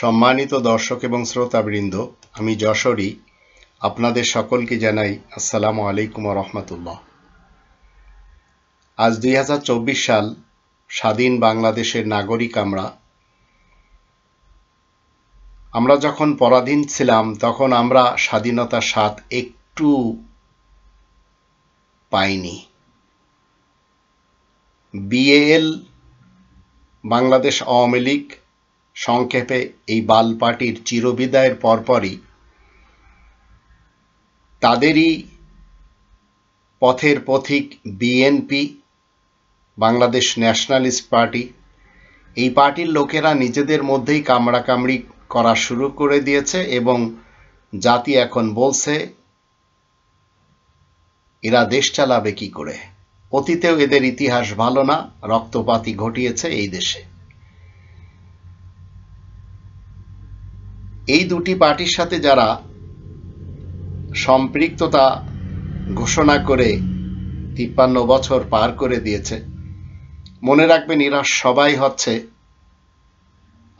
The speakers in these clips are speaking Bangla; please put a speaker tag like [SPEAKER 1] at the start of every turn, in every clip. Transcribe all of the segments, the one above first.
[SPEAKER 1] সম্মানিত দর্শক এবং শ্রোতাবৃন্দ, আমি যশোরী আপনাদের সকলকে জানাই আসসালামু আলাইকুম ওয়া রাহমাতুল্লাহ। আজ 2024 সাল, স্বাধীন বাংলাদেশের নাগরিক আমরা যখন পরাধীন ছিলাম তখন আমরা স্বাধীনতার স্বাদ একটু পাইনি। বিএএল, বাংলাদেশ আওয়ামী লীগ, সংক্ষেপে এই বাল পার্টির চিরবিদায়ের পরপরই তাদেরই পথের পথিক বিএনপি, বাংলাদেশ ন্যাশনালিস্ট পার্টি, এই পার্টির লোকেরা নিজেদের মধ্যেই কামড়াকামড়ি করা শুরু করে দিয়েছে এবং জাতি এখন বলছে এরা দেশ চালাবে কি করে। অতীতেও এদের ইতিহাস ভালো না, রক্তপাতই ঘটিয়েছে এই দেশে। এই দুটি পার্টির সাথে যারা সম্পৃক্ততা ঘোষণা করে 53 বছর পার করে দিয়েছে, মনে রাখবেন এরা সবাই হচ্ছে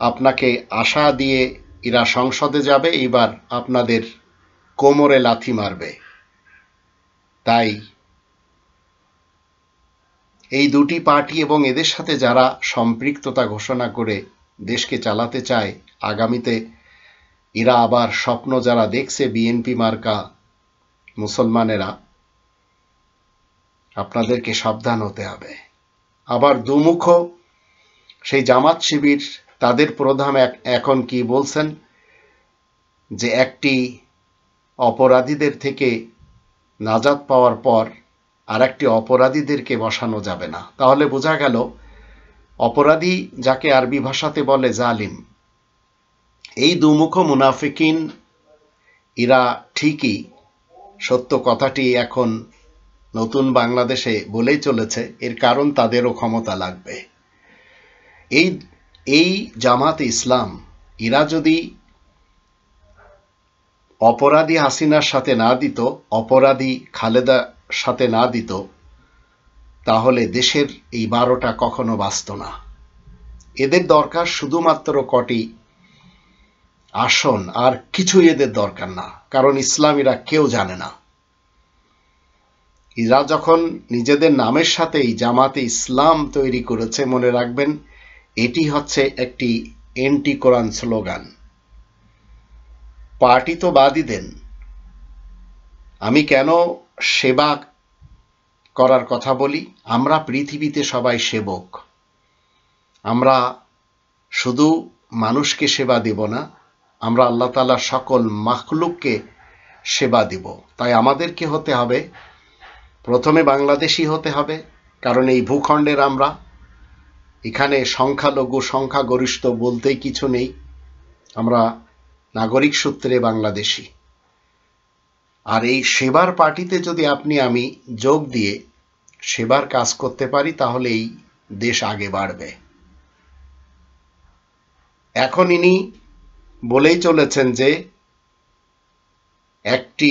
[SPEAKER 1] আপনাকে আশা দিয়ে এরা সংসদে যাবে, এবার আপনাদের কোমরে লাথি মারবে। তাই এই দুটি পার্টি এবং এদের সাথে যারা সম্পৃক্ততা ঘোষণা করে দেশকে চালাতে চায়, আগামীতে এরা আবার স্বপ্ন যারা দেখছে বিএনপি মার্কা মুসলমানেরা, আপনাদেরকে সাবধান হতে হবে। আবার দুমুখ সেই জামাত শিবির, তাদের প্রধান এখন কি বলছেন যে একটি অপরাধীদের থেকে নাজাত পাওয়ার পর আরেকটি অপরাধীদেরকে বসানো যাবে না। তাহলে বোঝা গেল অপরাধী যাকে আরবি ভাষাতে বলে জালিম। এই দুমুখ মুনাফিকিন এরা ঠিকই সত্য কথাটি এখন নতুন বাংলাদেশে বলেই চলেছে, এর কারণ তাদেরও ক্ষমতা লাগবে। এই জামাতে ইসলাম এরা যদি অপরাধী হাসিনার সাথে না দিত, অপরাধী খালেদার সাথে না দিত, তাহলে দেশের এই 12টা কখনো বাঁচত না। এদের দরকার শুধুমাত্র কটি আসন, আর কিছুই এদের দরকার না। কারণ ইসলাম এরা কেউ জানে না। এরা যখন নিজেদের নামের সাথে এই জামাতে ইসলাম তৈরি করেছে, মনে রাখবেন এটি হচ্ছে একটি এন্টি কোরআন স্লোগান। পার্টি তো বাদই দেন, আমি কেন সেবা করার কথা বলি? আমরা পৃথিবীতে সবাই সেবক। আমরা শুধু মানুষকে সেবা দেব না, আমরা আল্লাহ তাআলার সকল মাখলুককে সেবা দিব। তাই আমাদেরকে হতে হবে প্রথমে বাংলাদেশী হতে হবে, কারণ এই ভূখণ্ডের আমরা, এখানে সংখ্যালঘু সংখ্যাগরিষ্ঠ বলতেই কিছু নেই। আমরা নাগরিক সূত্রে বাংলাদেশী। আর এই সেবার পার্টিতে যদি আপনি আমি যোগ দিয়ে সেবার কাজ করতে পারি, তাহলে এই দেশ আগে বাড়বে। এখন ইনি বলেই চলেছেন যে একটি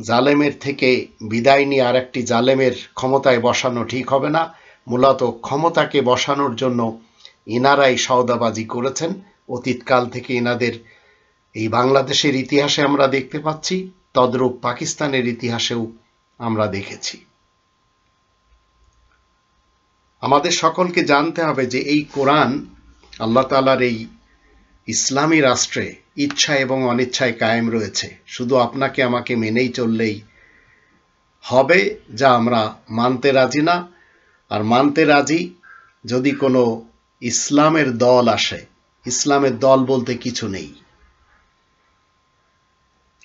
[SPEAKER 1] জালেমের থেকে বিদায় নিয়ে আর একটি জালেমের ক্ষমতায় বসানো ঠিক হবে না। মূলত ক্ষমতাকে বসানোর জন্য ইনারাই সওদাবাজি করেছেন। অতীতকাল থেকে ইনাদের এই বাংলাদেশের ইতিহাসে আমরা দেখতে পাচ্ছি, তদ্রূপ পাকিস্তানের ইতিহাসেও আমরা দেখেছি। আমাদের সকলকে জানতে হবে যে এই কোরআন আল্লাহ তাআলার এই ইসলামী রাষ্ট্রে ইচ্ছা এবং অনিচ্ছায় কায়েম রয়েছে। শুধু আপনাকে আমাকে মেনেই চললেই হবে, যা আমরা মানতে রাজি না। আর মানতে রাজি যদি কোনো ইসলামের দল আসে, ইসলামের দল বলতে কিছু নেই।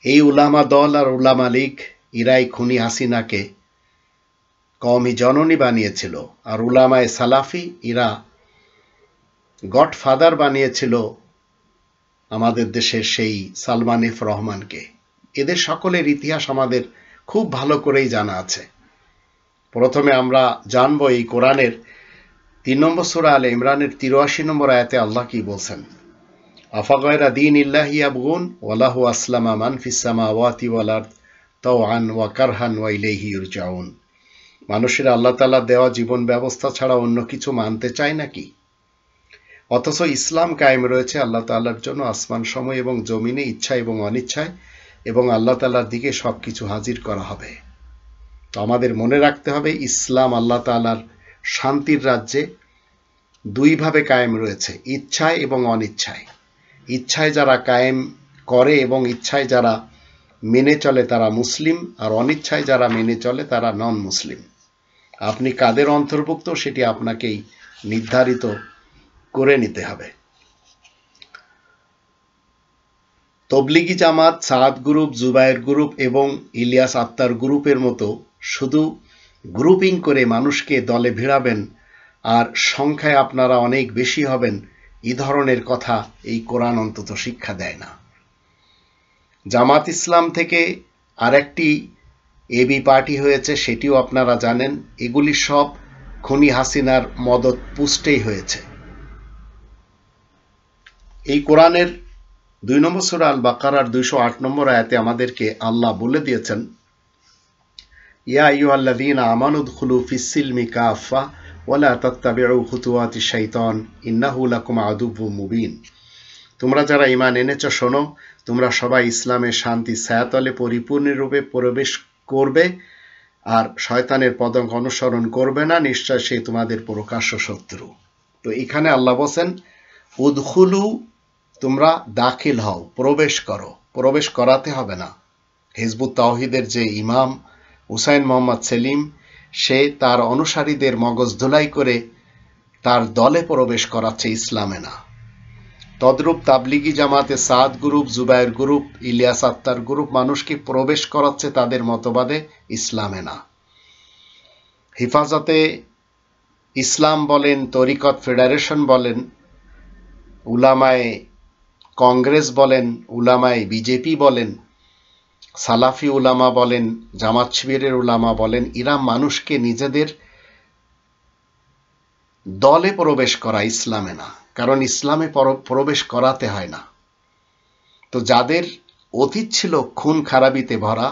[SPEAKER 1] এই উলামা দল আর উলামা লীগ এরাই খুনি হাসিনাকে কওমি জননী বানিয়েছিল, আর উলামায়ে সালাফি এরা গডফাদার বানিয়েছিল আমাদের দেশের সেই সালমান এফ রহমানকে। এদের সকলের ইতিহাস আমাদের খুব ভালো করেই জানা আছে। প্রথমে আমরা জানব এই কোরআনের 3 নম্বর সূরা আলে ইমরানের 83 নম্বর আয়াতে আল্লাহ কি বলছেন। আফাগায়রা দীনিল্লাহি ইয়াবগুন ওয়া লাহু আসলামা মান ফিস সামাওয়াতি ওয়াল আরদ তাওআন ওয়া কারহান ওয়া ইলাইহি ইরজাউন। মানুষেরা আল্লাহ তাআলা দেওয়া জীবন ব্যবস্থা ছাড়া অন্য কিছু মানতে চায় নাকি? অথচ ইসলাম কায়েম রয়েছে আল্লাহ তাআলার জন্য আসমান সময় এবং জমিনে ইচ্ছা এবং অনিচ্ছায়, এবং আল্লাহ তাআলার দিকে সবকিছু হাজির করা হবে। তো আমাদের মনে রাখতে হবে ইসলাম আল্লাহ তাআলার শান্তির রাজ্যে দুইভাবে কায়েম রয়েছে, ইচ্ছায় এবং অনিচ্ছায়। ইচ্ছায় যারা কায়েম করে এবং ইচ্ছায় যারা মেনে চলে তারা মুসলিম, আর অনিচ্ছায় যারা মেনে চলে তারা নন মুসলিম। আপনি কাদের অন্তর্ভুক্ত সেটি আপনাকেই নির্ধারিত করে নিতে হবে। তবলিগি জামাত, সাদ গ্রুপ, জুবায়ের গ্রুপ এবং ইলিয়াস আত্মার গ্রুপের মতো শুধু গ্রুপিং করে মানুষকে দলে ভিড়াবেন আর সংখ্যায় আপনারা অনেক বেশি হবেন, এই ধরনের কথা এই কোরআন অন্তত শিক্ষা দেয় না। জামাত ইসলাম থেকে আরেকটি এবি পার্টি হয়েছে, সেটিও আপনারা জানেন। এগুলি সব খুনি হাসিনার মদত পুষ্টেই হয়েছে। এই কোরআনের 2 নম্বর সূরা আল বাকারার 208 নম্বর আয়াতে আমাদেরকে আল্লাহ বলে দিয়েছেন, ইয়া আইয়ুহাল্লাযীনা আমানু উদখুলু ফিস-সিলমি কাফা ওয়া লা তাত্তাবিউ খুতুওয়াতিশ শাইতান ইন্নাহু লাকুম আদুউম মুবিন। তোমরা যারা ঈমান এনেছো শোনো, তোমরা সবাই ইসলামের শান্তি ছায়াতলে পরিপূর্ণরূপে প্রবেশ করবে আর শয়তানের পদাঙ্ক অনুসরণ করবে না, নিশ্চয় সে তোমাদের প্রকাশ্য শত্রু। তো এখানে আল্লাহ বলেন উদখুলু, তোমরা দাখিল হও, প্রবেশ করো। প্রবেশ করাতে হবে না। হিজবুত তাওহীদের যে ইমাম হুসাইন মোহাম্মদ সেলিম, সে তার অনুসারীদের মগজ ধুলাই করে তার দলে প্রবেশ করাচ্ছে, ইসলামে না। তদ্রূপ তাবলিগি জামাতে সাদ গ্রুপ, জুবায়ের গ্রুপ, ইলিয়াস আত্মার গ্রুপ মানুষকে প্রবেশ করাচ্ছে তাদের মতবাদে, ইসলামে না। হিফাজতে ইসলাম বলেন, তরিকত ফেডারেশন বলেন, উলামায়ে কংগ্রেস বলেন, উলামায়ে বিজেপি বলেন, সালাফি উলামা বলেন, জামাত শিবিরের উলামা বলেন, এরা মানুষকে নিজেদের দলে প্রবেশ করা, ইসলামে না। কারণ ইসলামে প্রবেশ করাতে হয় না। তো যাদের অতীত ছিল খুন খারাবিতে ভরা,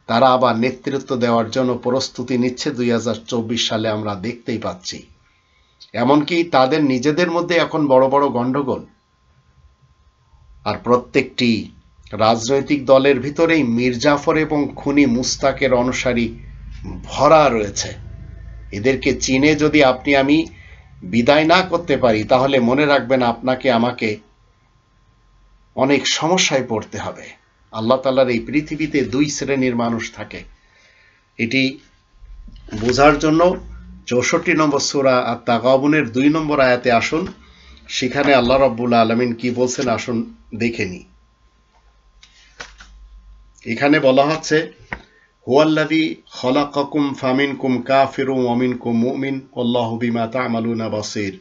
[SPEAKER 1] তারা আবার নেতৃত্ব দেওয়ার জন্য প্রস্তুতি নিচ্ছে 2024 সালে, আমরা দেখতেই পাচ্ছি। এমনকি তাদের নিজেদের মধ্যে এখন বড় বড় গন্ডগোল। আর প্রত্যেকটি রাজনৈতিক দলের ভিতরেই মির্জাফর এবং খুনি মুস্তাকের অনুসারী ভরা রয়েছে। এদেরকে চিনে যদি আপনি আমি বিদায় না করতে পারি, তাহলে মনে রাখবেন আপনাকে আমাকে অনেক সমস্যায় পড়তে হবে। আল্লাহ তাআলার এই পৃথিবীতে 2 শ্রেণীর মানুষ থাকে। এটি বোঝার জন্য 64 নম্বর সূরা আত-তাগাবুনের 2 নম্বর আয়াতে আসুন, সেখানে আল্লাহ রাব্বুল আলামিন কি বলছেন আসুন দেখে নিই। এখানে বলা হচ্ছে, হুয়াল্লাযী খলাকাকুম ফামিনকুম কাফিরুন ওয়া মিনকুম মুমিন আল্লাহু বিমা তা'মালুনা বাসীর।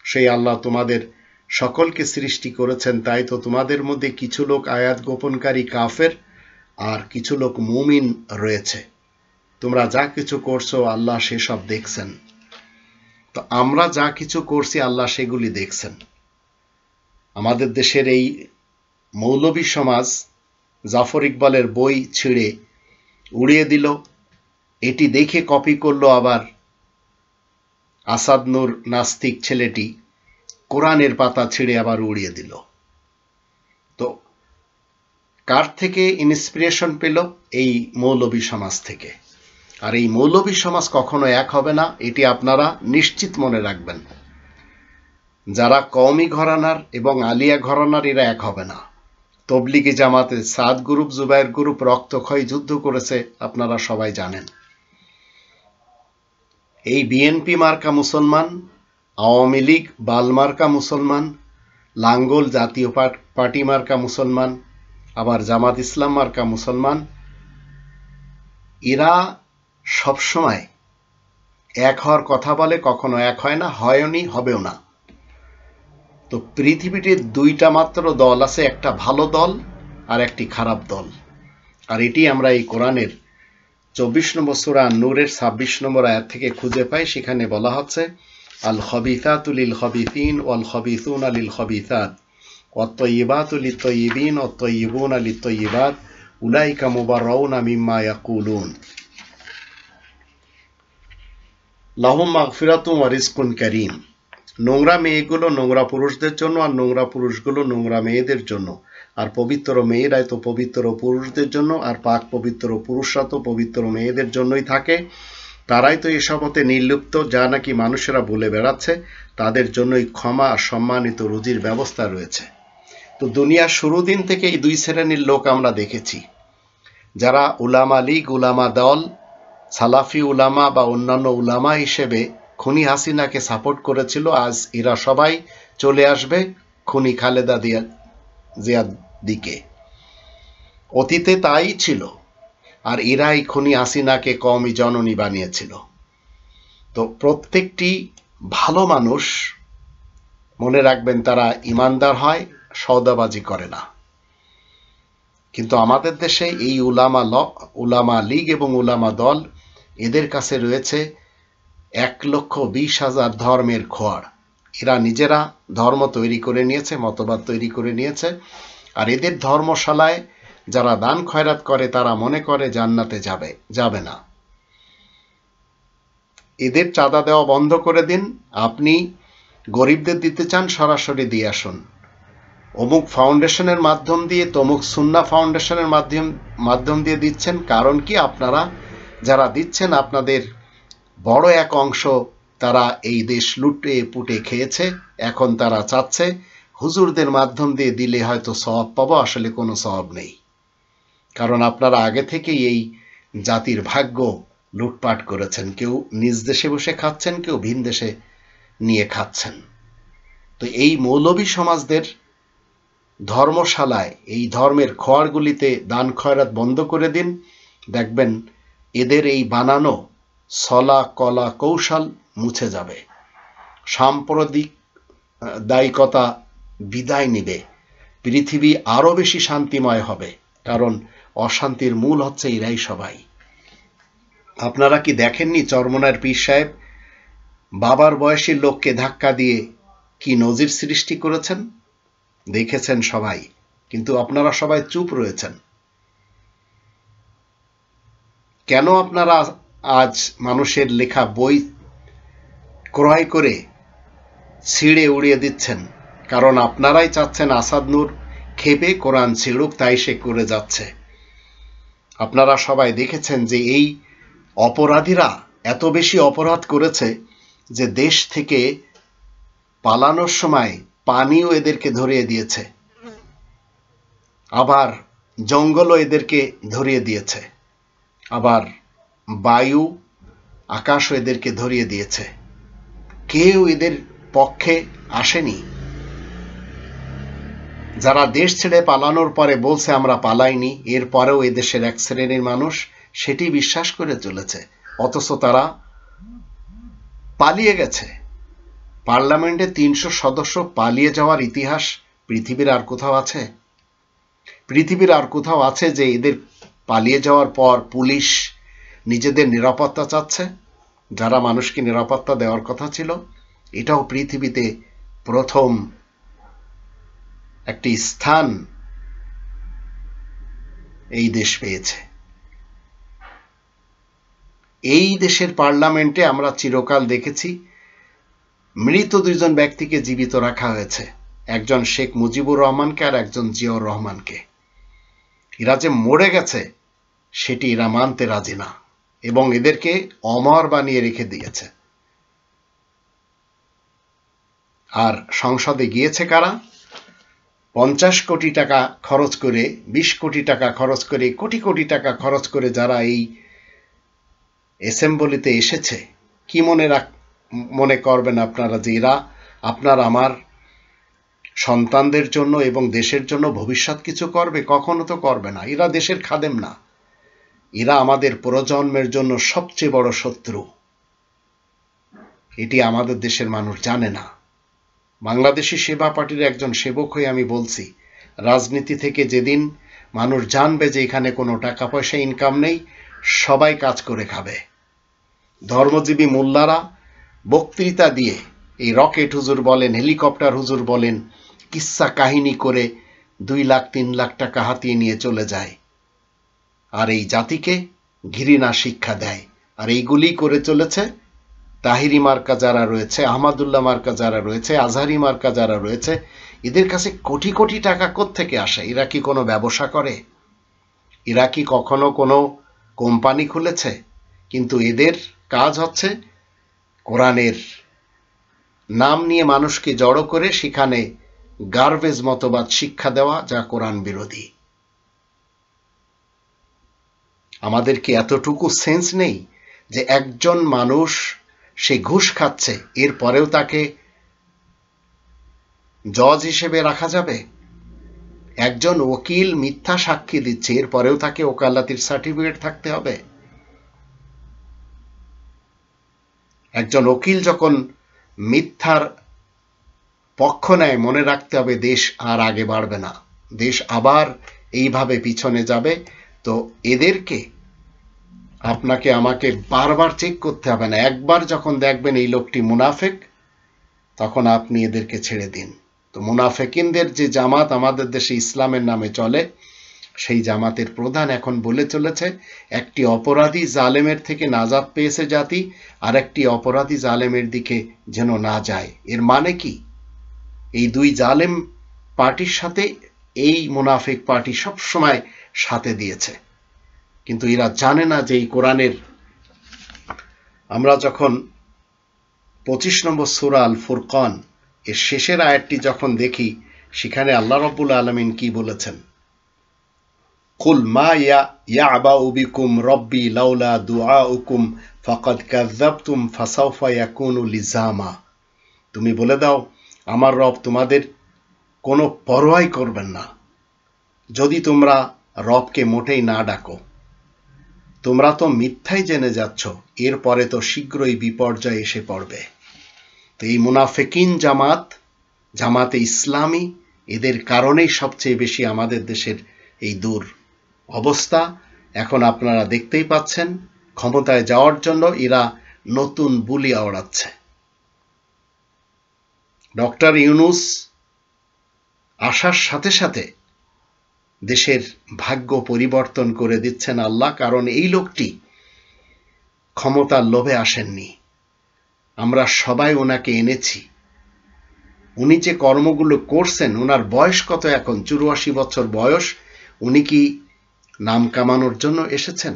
[SPEAKER 1] সেই আল্লাহ তোমাদের সকলকে সৃষ্টি করেছেন, তাই তো তোমাদের মধ্যে কিছু লোক আয়াত গোপনকারী কাফের আর কিছু লোক মুমিন রয়েছে। তোমরা যা কিছু করছো আল্লাহ সেসব দেখছেন। তো আমরা যা কিছু করছি আল্লাহ সেগুলি দেখছেন। আমাদের দেশের এই মৌলবী সমাজ জাফর ইকবালের বই ছিঁড়ে উড়িয়ে দিল, এটি দেখে কপি করলো আবার আসাদ নূর নাস্তিক ছেলেটি, কোরআনের পাতা ছিঁড়ে আবার উড়িয়ে দিল। তো কার থেকে ইন্সপিরেশন পেল? এই মৌলবী সমাজ থেকে। আর এই মৌলবী সমাজ কখনো এক হবে না, এটি আপনারা নিশ্চিত মনে রাখবেন। যারা কওমি ঘরানার এবং আলিয়া ঘরানার, এরা এক হবে না। তবলিগি জামাতে সাদ গ্রুপ, জুবায়ের গ্রুপ রক্তক্ষয়ী যুদ্ধ করেছে, আপনারা সবাই জানেন। এই বিএনপি মার্কা মুসলমান, আওয়ামী লীগ বাল মার্কা মুসলমান, লাঙ্গল জাতীয় পার্টি মার্কা মুসলমান, আবার জামাত ইসলাম মার্কা মুসলমান, এরা সবসময় এক হওয়ার কথা বলে, কখনো এক হয় না, হয়নি, হবেও না। তো পৃথিবীতে 2টা মাত্র দল আছে, একটা ভালো দল আর একটি খারাপ দল। আর এটি আমরা এই কোরআনের 24 নম্বর সূরা নূরের 26 নম্বর আয়াত থেকে খুঁজে পাই। সেখানে বলা হচ্ছে, আল খাবিসাতু লিল খাবিসিন ওয়াল খাবিসুনা লিল খাবিসাত ওয়াত তাইয়্যিবাতু লিত তাইয়্যিবিন ওয়াত তাইয়্যিবুনা লিত তাইয়্যিবাত উলাইকা মুবাররাউনা মিম্মা ইয়াকুলুন লাহুম মাগফিরাতুন ওয়া রিজকুন কারীম। নোংরা মেয়েগুলো নোংরা পুরুষদের জন্য, আর নোংরা পুরুষগুলো নোংরা মেয়েদের জন্য, আর পবিত্র মেয়েরাই তো পবিত্র পুরুষদের জন্য, আর পাক পবিত্র পুরুষরা তো পবিত্র মেয়েদের জন্যই থাকে। তারাই তো এসব হতে নির্লিপ্ত, যা নাকি মানুষেরা বলে বেড়াচ্ছে। তাদের জন্যই ক্ষমা আর সম্মানিত রুজির ব্যবস্থা রয়েছে। তো দুনিয়ার শুরু দিন থেকে এই দুই শ্রেণীর লোক আমরা দেখেছি, যারা উলামা লীগ, উলামা দল, সালাফি উলামা বা অন্যান্য উলামা হিসেবে খুনি হাসিনাকে সাপোর্ট করেছিল। আজ এরা সবাই চলে আসবে খুনি খালেদা জিয়ার দিকে। অতীতে তাই ছিল, আর এরাই খুনি হাসিনাকে কওমি জননী বানিয়েছিল। তো প্রত্যেকটি ভালো মানুষ মনে রাখবেন, তারা ইমানদার হয়, সওদাবাজি করে না। কিন্তু আমাদের দেশে এই উলামা লীগ এবং উলামা দল, এদের কাছে রয়েছে 1,20,000 ধর্মের খোয়াড়। এরা নিজেরা ধর্ম তৈরি করে নিয়েছে, মতবাদ তৈরি করে নিয়েছে। আর এদের ধর্মশালায় যারা দান খয়রাত করে তারা মনে করে জান্নাতে যাবে না। এদের চাঁদা দেওয়া বন্ধ করে দিন। আপনি গরিবদের দিতে চান, সরাসরি দিয়ে আসুন। অমুক ফাউন্ডেশনের মাধ্যম দিয়ে, তমুক সুন্নাহ ফাউন্ডেশনের মাধ্যম দিয়ে দিচ্ছেন। কারণ কি, আপনারা যারা দিচ্ছেন, আপনাদের বড় এক অংশ তারা এই দেশ লুটে পুটে খেয়েছে। এখন তারা চাচ্ছে হুজুরদের মাধ্যম দিয়ে দিলে হয়তো সওয়াব পাবো। আসলে কোনো সওয়াব নেই, কারণ আপনারা আগে থেকেই এই জাতির ভাগ্য লুটপাট করেছেন। কেউ নিজ দেশে বসে খাচ্ছেন, কেউ ভিন দেশে নিয়ে খাচ্ছেন। তো এই মৌলবী সমাজদের ধর্মশালায়, এই ধর্মের খোয়ারগুলিতে দান খয়রাত বন্ধ করে দিন। দেখবেন এদের এই বানানো সলা কলা কৌশল মুছে যাবে, সাম্প্রদায়িকতা বিদায় নিবে, পৃথিবী আরো বেশি শান্তিময় হবে। কারণ অশান্তির মূল হচ্ছে এরাই সবাই। আপনারা কি দেখেননি চরমনার পীর সাহেব বাবার বয়সী লোককে ধাক্কা দিয়ে কি নজির সৃষ্টি করেছেন? দেখেছেন সবাই, কিন্তু আপনারা সবাই চুপ রয়েছেন। কেন আপনারা আজ মানুষের লেখা বই ক্রয় করে ছিঁড়ে উড়িয়ে দিচ্ছেন? কারণ আপনারাই চাচ্ছেন আসাদ নূর খেপে কোরআন ছিঁড়ুক, তাই সে করে যাচ্ছে। আপনারা সবাই দেখেছেন যে এই অপরাধীরা এত বেশি অপরাধ করেছে যে দেশ থেকে পালানোর সময় পানিও এদেরকে ধরিয়ে দিয়েছে, আবার জঙ্গলও এদেরকে ধরিয়ে দিয়েছে, আবার বায়ু আকাশও এদেরকে ধরিয়ে দিয়েছে। কেউ এদের পক্ষে আসেনি। যারা দেশ ছেড়ে পালানোর পরে বলছে আমরা পালাইনি, এরপরেও এদেশের এক শ্রেণীর মানুষ সেটি বিশ্বাস করে চলেছে, অথচ তারা পালিয়ে গেছে। পার্লামেন্টে 300 সদস্য পালিয়ে যাওয়ার ইতিহাস পৃথিবীর আর কোথাও আছে? পৃথিবীর আর কোথাও আছে যে এদের পালিয়ে যাওয়ার পর পুলিশ নিজেদের নিরাপত্তা চাচ্ছে, যারা মানুষকে নিরাপত্তা দেওয়ার কথা ছিল? এটাও পৃথিবীতে প্রথম একটি স্থান এই দেশ পেয়েছে। এই দেশের পার্লামেন্টে আমরা চিরকাল দেখেছি মৃত 2জন ব্যক্তিকে জীবিত রাখা হয়েছে, একজন শেখ মুজিবুর রহমানকে আর একজন জিয়াউর রহমানকে। এরা যে মরে গেছে সেটি এরা মানতে রাজি না, এবং এদেরকে অমর বানিয়ে রেখে দিয়েছে। আর সংসদে গিয়েছে কারা? 50 কোটি টাকা খরচ করে, 20 কোটি টাকা খরচ করে, কোটি কোটি টাকা খরচ করে যারা এই অ্যাসেম্বলিতে এসেছে, কি মনে করবেন আপনারা যে এরা আপনার আমার সন্তানদের জন্য এবং দেশের জন্য ভবিষ্যৎ কিছু করবে? কখনো তো করবে না। এরা দেশের খাদেম না, এরা আমাদের প্রজন্মের জন্য সবচেয়ে বড় শত্রু। এটি আমাদের দেশের মানুষ জানে না। বাংলাদেশি সেবা পার্টির একজন সেবক হয়ে আমি বলছি, রাজনীতি থেকে যেদিন মানুষ জানবে যে এখানে কোনো টাকা পয়সা ইনকাম নেই, সবাই কাজ করে খাবে। ধর্মজীবী মোল্লারা বক্তৃতা দিয়ে, এই রকেট হুজুর বলেন, হেলিকপ্টার হুজুর বলেন, কিস্সা কাহিনী করে 2 লাখ 3 লাখ টাকা হাতিয়ে নিয়ে চলে যায়, আর এই জাতিকে ঘৃণা শিক্ষা দেয়। আর এইগুলি করে চলেছে তাহিরি মার্কা যারা রয়েছে, আহমদুল্লাহ মার্কা যারা রয়েছে, আজহারি মার্কা যারা রয়েছে, এদের কাছে কোটি কোটি টাকা কোত্থেকে আসে? এরা কি কোনো ব্যবসা করে? এরা কি কখনো কোনো কোম্পানি খুলেছে? কিন্তু এদের কাজ হচ্ছে কোরআনের নাম নিয়ে মানুষকে জড়ো করে সেখানে গার্বেজ মতবাদ শিক্ষা দেওয়া, যা কোরআন বিরোধী। আমাদের কি এতটুকু সেন্স নেই যে একজন মানুষ সে ঘুষ খাচ্ছে, এরপরেও তাকে জজ হিসেবে রাখা যাবে? একজন ওকিল মিথ্যা সাক্ষী দিচ্ছে, এরপরেও তাকে ওকালতির সার্টিফিকেট থাকতে হবে? একজন উকিল যখন মিথ্যার পক্ষ নেয়, মনে রাখতে হবে দেশ আর আগে বাড়বে না, দেশ আবার এইভাবে পিছনে যাবে। তো এদেরকে আপনাকে আমাকে বারবার চেক করতে হবে না। একবার যখন দেখবেন এই লোকটি মুনাফেক, তখন আপনি এদেরকে ছেড়ে দিন। তো মুনাফেকিনদের যে জামাত আমাদের দেশে ইসলামের নামে চলে, সেই জামাতের প্রধান এখন বলে চলেছে একটি অপরাধী জালেমের থেকে নাজাত পেয়েছে জাতি, আর একটি অপরাধী জালেমের দিকে যেন না যায়। এর মানে কি? এই দুই জালেম পার্টির সাথে এই মুনাফিক পার্টি সব সময় সাথে দিয়েছে, কিন্তু এরা জানে না যে এই কোরআনের, আমরা যখন 25 নম্বর সূরা আল ফুরকান এর শেষের আয়াতটি যখন দেখি, সেখানে আল্লাহ রাব্বুল আলামিন কি বলেছেন? কুল মা ইয়াবাউ বিকুম রব্বি লাউলা দুআউকুম ফাকাদ কাযাবতুম ফাসাউফা ইয়াকুনু লিজামা। তুমি বলে দাও, আমার রব তোমাদের কোনো পরোয়াই করবেন না যদি তোমরা রবকে মোটেই না ডাকো। তোমরা তো মিথ্যাই জেনে যাচ্ছ, এরপরে তো শীঘ্রই বিপর্যয় এসে পড়বে। তো এই মুনাফিকিন জামাত, জামাতে ইসলামী, এদের কারণেই সবচেয়ে বেশি আমাদের দেশের এই দূর অবস্থা। এখন আপনারা দেখতেই পাচ্ছেন, ক্ষমতায় যাওয়ার জন্য এরা নতুন বুলি আওড়াচ্ছে। ডক্টর ইউনূস আসার সাথে সাথে দেশের ভাগ্য পরিবর্তন করে দিচ্ছেন আল্লাহ, কারণ এই লোকটি ক্ষমতার লোভে আসেননি। আমরা সবাই ওনাকে এনেছি। উনি যে কর্মগুলো করছেন, ওনার বয়স কত এখন? 84 বছর বয়স। উনি কি নাম কামানোর জন্য এসেছেন?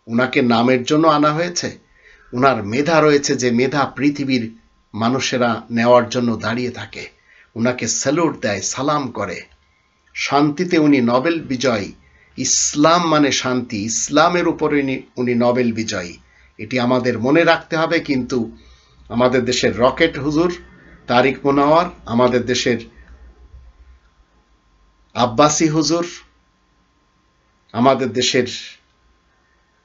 [SPEAKER 1] ওনাকে নামের জন্য আনা হয়েছে? ওনার মেধা রয়েছে, যে মেধা পৃথিবীর মানুষেরা নেওয়ার জন্য দাঁড়িয়ে থাকে, ওনাকে স্যালুট দেয়, সালাম করে। শান্তিতে উনি নোবেল বিজয়ী। ইসলাম মানে শান্তি, ইসলামের উপরে উনি নোবেল বিজয়ী, এটি আমাদের মনে রাখতে হবে। কিন্তু আমাদের দেশের রকেট হুজুর তারিক মুনাওয়ার, আমাদের দেশের আব্বাসী হুজুর, আমাদের দেশের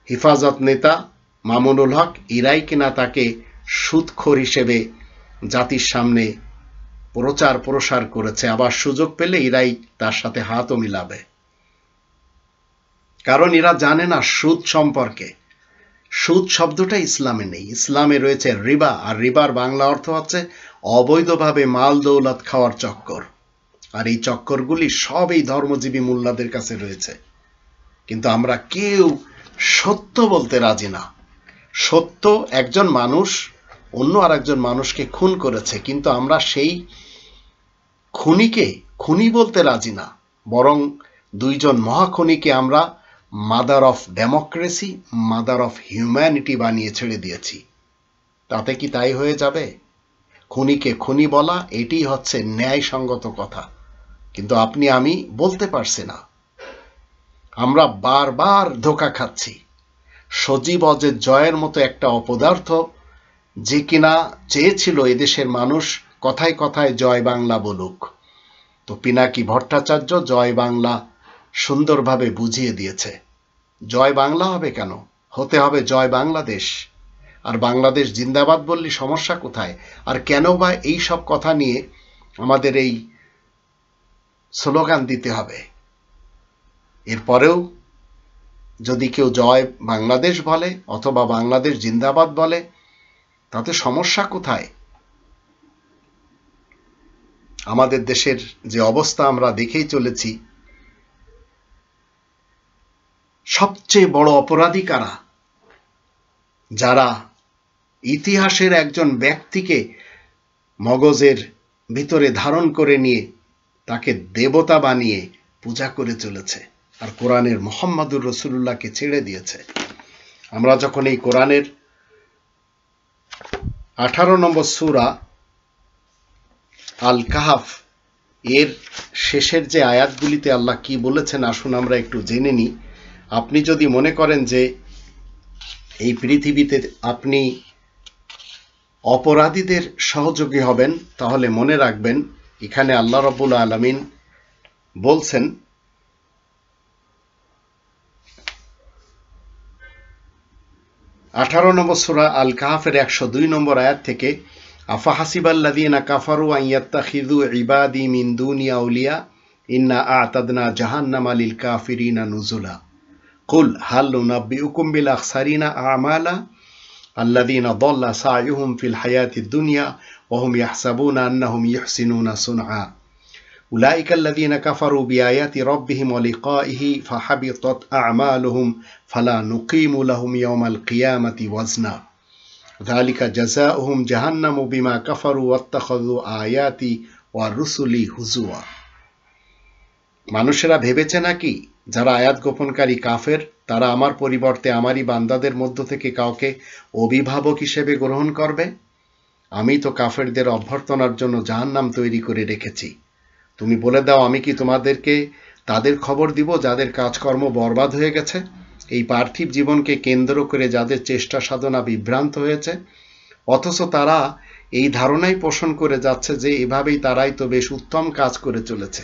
[SPEAKER 1] হিফাজত নেতা মামুনুল হক, এরাই কিনা তাকে সুদখোর হিসেবে জাতির সামনে প্রচার প্রসার করেছে। আবার সুযোগ পেলে এরাই তার সাথে হাতও মিলাবে, কারণ এরা জানে না সুদ সম্পর্কে। সুদ শব্দটা ইসলামে নেই। ইসলামে রয়েছে রিবা, আর রিবার বাংলা অর্থ হচ্ছে অবৈধভাবে মাল দৌলত খাওয়ার চক্কর। আর এই চক্করগুলি সব এই ধর্মজীবী মোল্লাদের কাছে রয়েছে। কিন্তু আমরা কেউ সত্য বলতে রাজি না। সত্য, একজন মানুষ অন্য আর একজন মানুষকে খুন করেছে, কিন্তু আমরা সেই খুনিকে খুনি বলতে রাজি না, বরং দুইজন মহাখনিকে আমরা mother of democracy, mother of humanity বানিয়ে ছেড়ে দিয়েছি। তাতে কি তাই হয়ে যাবে? খুনিকে খুনি বলা, এটি হচ্ছে ন্যায়সঙ্গত কথা, কিন্তু আপনি আমি বলতে পারছি না। আমরা বারবার ধোঁকা খাচ্ছি। সজীব অজের জয়ের মতো একটা অপদার্থ, যে কিনা চেয়েছিল এদেশের মানুষ কথায় কথায় জয় বাংলা বলুক, তো পিনাকি ভট্টাচার্য জয় বাংলা সুন্দরভাবে বুঝিয়ে দিয়েছে। জয় বাংলা হবে কেন? হতে হবে জয় বাংলাদেশ। আর বাংলাদেশ জিন্দাবাদ বললে সমস্যা কোথায়? আর কেন বা এই সব কথা নিয়ে আমাদের এই স্লোগান দিতে হবে? এরপরেও যদি কেউ জয় বাংলাদেশ বলে অথবা বাংলাদেশ জিন্দাবাদ বলে, তাতে সমস্যা কোথায়? আমাদের দেশের যে অবস্থা আমরা দেখেই চলেছি, সবচেয়ে বড় অপরাধী কারা? যারা ইতিহাসের একজন ব্যক্তিকে মগজের ভিতরে ধারণ করে নিয়ে তাকে দেবতা বানিয়ে পূজা করে চলেছে, আর কোরআনের মুহাম্মদুর রাসূলুল্লাহকে ছেড়ে দিয়েছে। আমরা যখন এই কোরআনের 18 নম্বর সূরা আল কাহাফ এর শেষের যে আয়াতগুলিতে আল্লাহ কি বলেছেন, আসুন আমরা একটু জেনে নিই। আপনি যদি মনে করেন যে এই পৃথিবীতে আপনি অপরাধীদের সহযোগী হবেন, তাহলে মনে রাখবেন এখানে আল্লাহ রাব্বুল আলামিন বলছেন, আঠারো নম্বর সূরা আল কাহাফের 102 নম্বর আয়াত থেকে, আফাহাসিবাল্লাযীনা কাফারু আন ইয়াত্তাখিযু ইবাদি মিন দুনি আউলিয়া ইন্না আ'তাদনা জাহান্নামা লিল কাফিরিনা নুজুলা কুল হাল নুনাব্বিউকুম বিল আখসারিনা আমালা আল্লাযীনা দাল্লা সা'য়ুহুম ফিল হায়াতিদ দুনিয়া ওয়া হুম ইয়াহসাবুনা আন্নাহুম ইহসিনুনা সুনআ উলাইকা আল্লাযীনা কাফারু বিআয়াতি রাব্বিহিম ওয়া লিকাইহি ফাহাবিতাত আ'মালুহুম ফালা নুকিমু লাহুম ইয়াওমাল কিয়ামাতি ওয়াজনা যালিকা জাযাউহুম জাহান্নামু বিমা কাফারু ওয়াত্তাখাযু আয়াতি ওয়া রুসুলি হুজুয়া। মানুষেরা ভেবেছে নাকি যারা আয়াত গোপনকারী কাফের, তারা আমার পরিবর্তে আমারই বান্দাদের মধ্য থেকে কাউকে অভিভাবক হিসেবে গ্রহণ করবে? আমি তো কাফেরদের অভ্যর্থনার জন্য জাহান্নাম তৈরি করে রেখেছি। তুমি বলে দাও, আমি কি তোমাদেরকে তাদের খবর দিব যাদের কাজকর্ম বরবাদ হয়ে গেছে, এই পার্থিব জীবনকে কেন্দ্র করে যাদের চেষ্টা সাধনা বিভ্রান্ত হয়েছে, অথচ তারা এই ধারণাই পোষণ করে যাচ্ছে যে এভাবেই তারাই তো বেশ উত্তম কাজ করে চলেছে।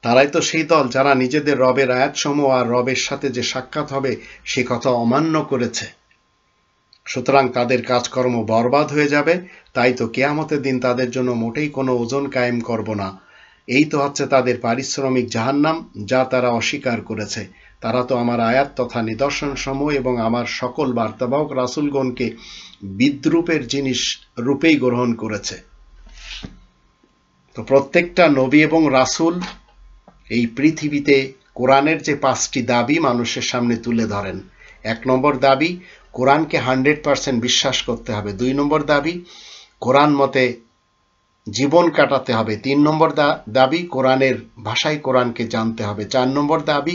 [SPEAKER 1] তারাই তো সেই দল যারা নিজেদের রবের আয়াতসমূহ আর রবের সাথে যে সাক্ষাৎ হবে সে কথা অমান্য করেছে। সুতরাং তাদের কাজকর্ম বরবাদ হয়ে যাবে, তাই তো কিয়ামতের দিন তাদের জন্য মোটেই কোনো ওজন কায়েম করব না। এই তো হচ্ছে তাদের পারিশ্রমিক জাহান্নাম, যা তারা অস্বীকার করেছে। তারা তো আমার আয়াত তথা নিদর্শন সমূহ এবং আমার সকল বার্তাবাহক রাসূলগণকে বিদ্রূপের জিনিস রূপেই গ্রহণ করেছে। তো প্রত্যেকটা নবী এবং রাসূল এই পৃথিবীতে কোরআনের যে 5টি দাবি মানুষের সামনে তুলে ধরেন। 1 নম্বর দাবি, কোরআনকে 100% বিশ্বাস করতে হবে। 2 নম্বর দাবি, কোরআন মতে জীবন কাটাতে হবে। 3 নম্বর দাবি, কোরআনের ভাষায় কোরআনকে জানতে হবে। 4 নম্বর দাবি,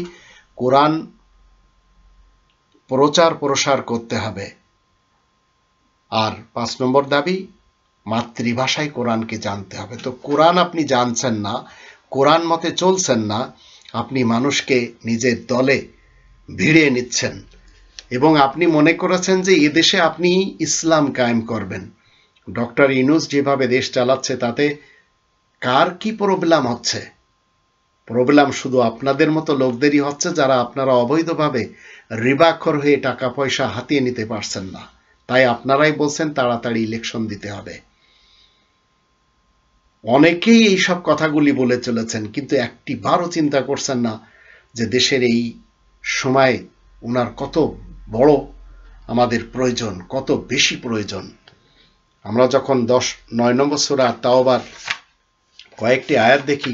[SPEAKER 1] কোরআন প্রচার প্রসার করতে হবে। আর 5 নম্বর দাবি, মাতৃভাষায় কোরআনকে জানতে হবে। তো কোরআন আপনি জানছেন না, কোরআন মতে চলছেন না, আপনি মানুষকে নিজের দলে ভিড়িয়ে নিচ্ছেন এবং আপনি মনে করেছেন যে এদেশে আপনি ইসলাম কায়েম করবেন। ডক্টর ইউনূস যেভাবে দেশ চালাচ্ছে তাতে কার কি প্রবলেম হচ্ছে? প্রবলেম শুধু আপনাদের মতো লোকদেরই হচ্ছে, যারা আপনারা অবৈধভাবে রিবাখোর হয়ে টাকা পয়সা হাতিয়ে নিতে পারছেন না। তাই আপনারাই বলছেন তাড়াতাড়ি ইলেকশন দিতে হবে। অনেকেই এই সব কথাগুলি বলে চলেছেন, কিন্তু একটি বারও চিন্তা করছেন না যে দেশের এই সময় ওনার কত বড় আমাদের প্রয়োজন, কত বেশি প্রয়োজন। আমরা যখন 9 নম্বর সূরা তাওবার কয়েকটি আয়াত দেখি,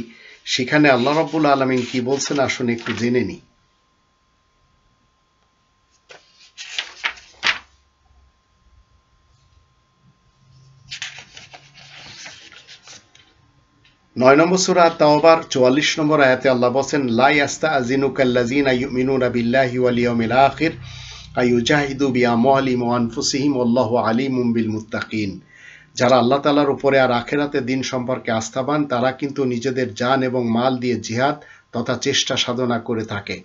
[SPEAKER 1] সেখানে আল্লাহ রাব্বুল আলামিন কি বলছেন আসুন একটু জেনে নিই। 9 নম্বর সূরা তাওবার 44 নম্বর আয়াতে আল্লাহ বলেন, লা ইয়াস্তাযিনুকাল্লাযিনা ইউমিনুনা বিল্লাহি ওয়াল ইয়াউমিল আখির আইয়ুজাহিদু বিআমওয়ালিহিম ওয়া আনফুসিহিম ওয়াল্লাহু আলিমুম বিল মুত্তাকিন। যারা আল্লাহ তাআলার উপরে আর আখিরাতের দিন সম্পর্কে আস্থাবান, তারা কিন্তু নিজেদের জান এবং মাল দিয়ে জিহাদ তথা চেষ্টা সাধনা করে থাকে।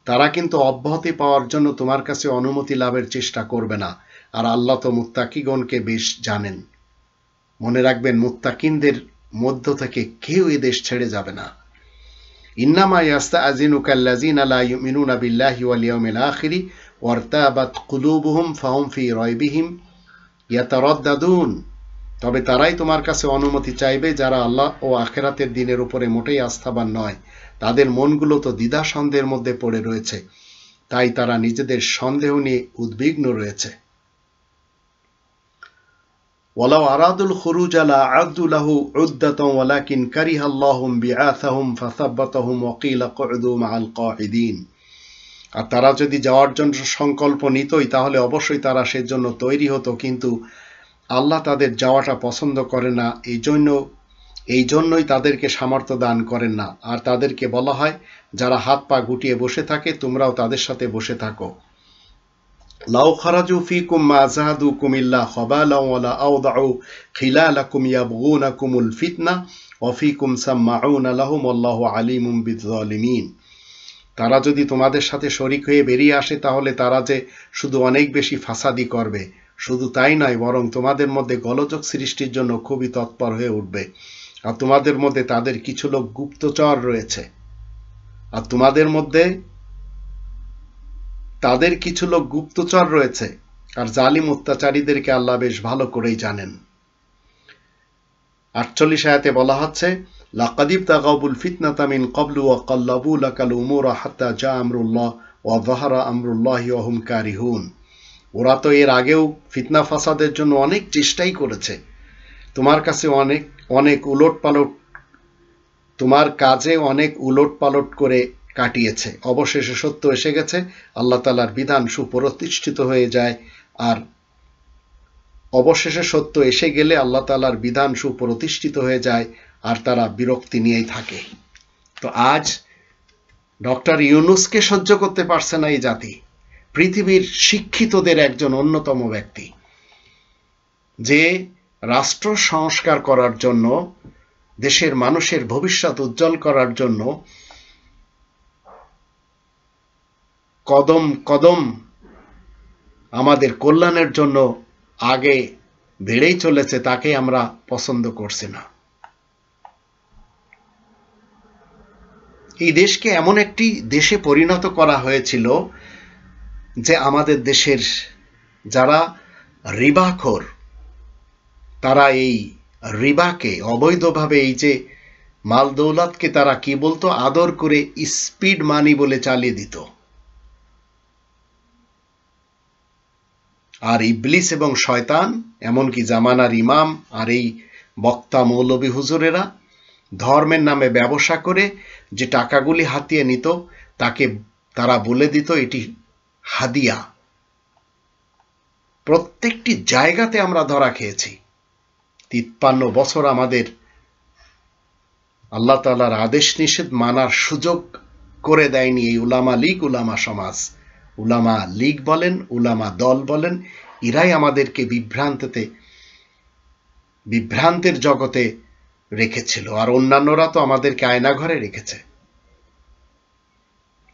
[SPEAKER 1] তারা কিন্তু অব্যাহতি পাওয়ার জন্য তোমার কাছে অনুমতি লাভের চেষ্টা করবে না, আর আল্লাহ তো মুত্তাকিগণকে বেশ জানেন। মনে রাখবেন, মুত্তাকিনদের মধ্য থেকে কেউ এই দেশ ছেড়ে যাবে না। ইন্নামা ইয়াস্তাযিনুকাল্লাযিনা লা ইউমিনুনা বিল্লাহি ওয়াল ইয়াউমিল আখির ওয়ারতাবাত কুলুবুহুম ফাহুম ফি রাইবিহিম ইয়াতারাদ্দাদুন। তবে তারাই তোমার কাছে অনুমতি চাইবে যারা আল্লাহ ও আখিরাতের দিনের উপরে মোটেই আস্থাবান নয়, তাদের মনগুলো তো দ্বিধা সন্দেহের মধ্যে পড়ে রয়েছে, তাই তারা নিজেদের সন্দেহ নিয়ে উদ্বিগ্ন রয়েছে। ওয়ালাউ আরাদুল খুরুজ লা আ'দ্দু লাহু উদ্দাতান ওয়ালাকিন কারিহাল্লাহুম বিআসাহুম ফাসাব্বাতাহুম ওয়া ক্বিলা কু'দু মা'আল কাঈদিন। আর তারা যদি যাওয়ার জন্য সংকল্প নিতই তাহলে অবশ্যই তারা সেজন্য তৈরি হতো, কিন্তু আল্লাহ তাদের যাওয়াটা পছন্দ করে না, এই জন্যই তাদেরকে সামর্থ্য দান করেন না। আর তাদেরকে বলা হয় যারা হাত পা গুটিয়ে বসে থাকে তোমরাও তাদের সাথে বসে থাকো। লাউ খারাজু ফিকুম মা যাহাদুকুম ইল্লা খাবালাও ওয়ালা আওদাউ খিলালাকুম ইয়াবগুনাকুমুল ফিতনা ওয়া ফিকুম সাম্মাউনা লাহুম আল্লাহু আলিমুম বিয-যালিমিন। তারা যদি তোমাদের সাথে শরীক হয়ে বেরিয়ে আসে তাহলে তারা যে শুধু অনেক বেশি ফাসাদি করবে, শুধু তাই নয় বরং তোমাদের মধ্যে গোলযোগ সৃষ্টির জন্য খুবই তৎপর হয়ে উঠবে। আর তোমাদের মধ্যে তাদের কিছু লোক গুপ্তচর রয়েছে, আর জালিম অত্যাচারীদেরকে আল্লাহ বেশ ভালো করেই জানেন। 48 আয়াতে বলা হচ্ছে লাকাদ ইবতাগাউল ফিতনাতা মিন ক্বাবলু ওয়া ক্বাল্লাবু লাকাল উমুরা হাত্তা জা আমরুল্লাহ ওয়া যাহারা আমরুল্লাহি ওয়া হুম কারিহুন। ওরা তো এর আগেও ফিতনা ফাসাদের জন্য অনেক চেষ্টাই করেছে, তোমার কাজে অনেক উলটপালট করে কাটিয়েছে। অবশেষে সত্য এসে গেছে, আল্লাহ তাআলার বিধান সুপ্রতিষ্ঠিত হয়ে যায়। আর অবশেষে সত্য এসে গেলে আল্লাহ তাআলার বিধান সুপ্রতিষ্ঠিত হয়ে যায় আর তারা বিরক্তি নিয়েই থাকে। তো আজ ডক্টর ইউনূসকে সহ্য করতে পারছে না এই জাতি, পৃথিবীর শিক্ষিতদের একজন অন্যতম ব্যক্তি, যে রাষ্ট্র সংস্কার করার জন্য, দেশের মানুষের ভবিষ্যৎ উজ্জ্বল করার জন্য কদম কদম আমাদের কল্যাণের জন্য আগে বেড়েই চলেছে, তাকে আমরা পছন্দ করছি না। এই দেশকে এমন একটি দেশে পরিণত করা হয়েছিল যে আমাদের দেশের যারা রিবাখোর, তারা এই রিবাকে অবৈধভাবে, এই যে মাল দৌলতকে তারা কি বলতো, আদর করে স্পিড মানি বলে চালিয়ে দিত। আর ইবলিস এবং শয়তান, এমনকি জামানার ইমাম আর এই বক্তা মৌলবী হুজুরেরা ধর্মের নামে ব্যবসা করে যে টাকাগুলি হাতিয়ে নিত তাকে তারা বলে দিত এটি হাদিয়া। প্রত্যেকটি জায়গাতে আমরা ধরা খেয়েছি। 53 বছর আমাদের আল্লাহ তাআলার আদেশ নিষেধ মানার সুযোগ করে দেয়নি এই উলামা লীগ, উলামা সমাজ। উলামা লীগ বলেন, উলামা দল বলেন, এরাই আমাদেরকে বিভ্রান্তের জগতে রেখেছিল, আর অন্যান্যরা তো আমাদেরকে আয়নাঘরে রেখেছে।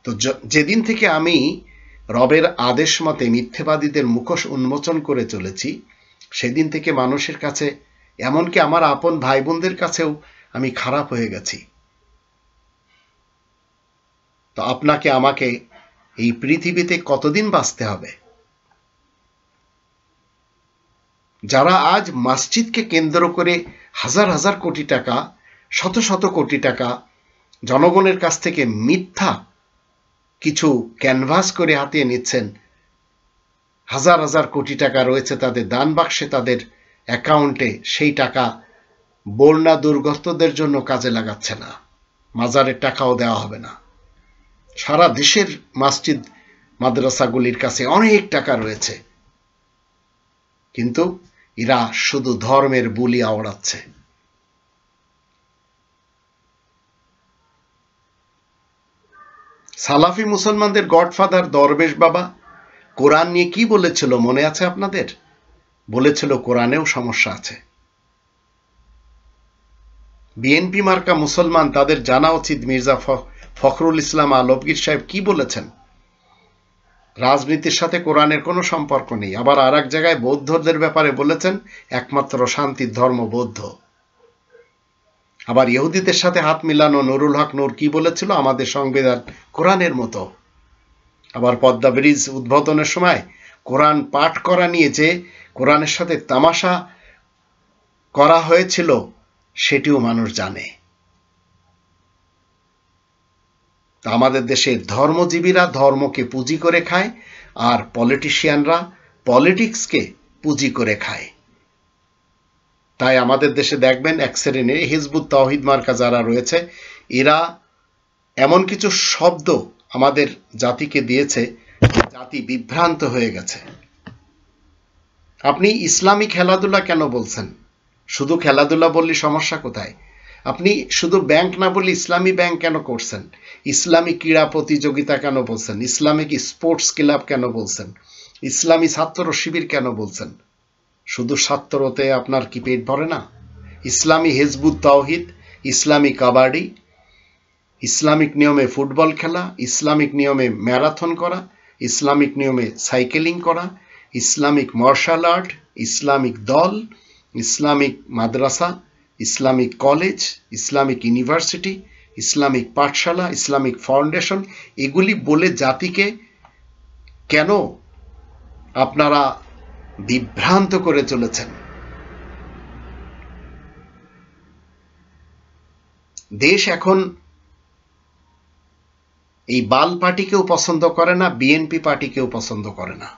[SPEAKER 1] তো যেদিন থেকে আমি রবের আদেশ মতে মিথ্যেবাদীদের মুখোশ উন্মোচন করে চলেছি, সেদিন থেকে মানুষের কাছে, এমনকি আমার আপন ভাই বোনদের কাছেও আমি খারাপ হয়ে গেছি। তো আপনাকে আমাকে এই পৃথিবীতে কতদিন বাঁচতে হবে? যারা আজ মসজিদকে কেন্দ্র করে হাজার হাজার কোটি টাকা, শত শত কোটি টাকা জনগণের কাছ থেকে মিথ্যা কিছু ক্যানভাস করে হাতিয়ে নিচ্ছেন, হাজার হাজার কোটি টাকা রয়েছে তাদের দান বাক্সে, তাদের অ্যাকাউন্টে, সেই টাকা বন্যা দুর্গতদের জন্য কাজে লাগাচ্ছে না, মাজারের টাকাও দেওয়া হবে না। সারা দেশের মসজিদ মাদ্রাসাগুলির কাছে অনেক টাকা রয়েছে, কিন্তু এরা শুধু ধর্মের বুলি আওড়াচ্ছে। সালাফি মুসলমানদের গডফাদার দরবেশ বাবা কোরআন নিয়ে কি বলেছিল মনে আছে আপনাদের? বলেছিল কোরআনেও সমস্যা আছে। বিএনপি মার্কা মুসলমান, তাদের জানা উচিত মির্জা ফখরুল ইসলাম আলমগীর সাহেব কি বলেছেন। রাজনীতির সাথে কোরআনের কোনো সম্পর্ক নেই। আবার আর এক জায়গায় বৌদ্ধদের ব্যাপারে বলেছেন একমাত্র শান্তির ধর্ম বৌদ্ধ। আবার ইহুদিদের সাথে হাত মিলানো নুরুল হক নূর কি বলেছিল, আমাদের সংবিধান কোরআনের মতো। আবার পদ্মা ব্রিজ উদ্বোধনের সময় কোরআন পাঠ করা নিয়ে যে কোরআনের সাথে তামাশা করা হয়েছিল সেটিও মানুষ জানে। আমাদের দেশের ধর্মজীবীরা ধর্মকে পুঁজি করে খায়, আর পলিটিশিয়ানরা পলিটিক্সকে পুঁজি করে খায়। তাই আমাদের দেশে দেখবেন এক শ্রেণীর হিজবুত তাওহীদ মার্কা যারা রয়েছে, এরা এমন কিছু শব্দ আমাদের জাতিকে দিয়েছে, জাতি বিভ্রান্ত হয়ে গেছে। আপনি ইসলামী খেলাধুলা কেন বলছেন? শুধু খেলাধুলা বললে সমস্যা কোথায়? আপনি শুধু ব্যাংক না বলে ইসলামী ব্যাংক কেন করছেন? ইসলামী ক্রীড়া প্রতিযোগিতা কেন বলছেন? ইসলামিক স্পোর্টস ক্লাব কেন বলছেন? ইসলামী ছাত্র শিবির কেন বলছেন? শুধু ছাত্রতে আপনার কি পেট ভরে না? ইসলামী হিজবুত তাওহিদ, ইসলামী কাবাডি, ইসলামিক নিয়মে ফুটবল খেলা, ইসলামিক নিয়মে ম্যারাথন করা, ইসলামিক নিয়মে সাইকেলিং করা, ইসলামিক মার্শাল আর্ট, ইসলামিক দল, ইসলামিক মাদ্রাসা, Islamic college, Islamic university, Islamic পাঠশালা, ইসলামিক ফাউন্ডেশন, এগুলি বলে জাতিকে কেন আপনারা বিভ্রান্ত করে চলেছেন? দেশ এখন এই বাল পার্টিকেও পছন্দ করে না, বিএনপি পার্টিকেও পছন্দ করে না।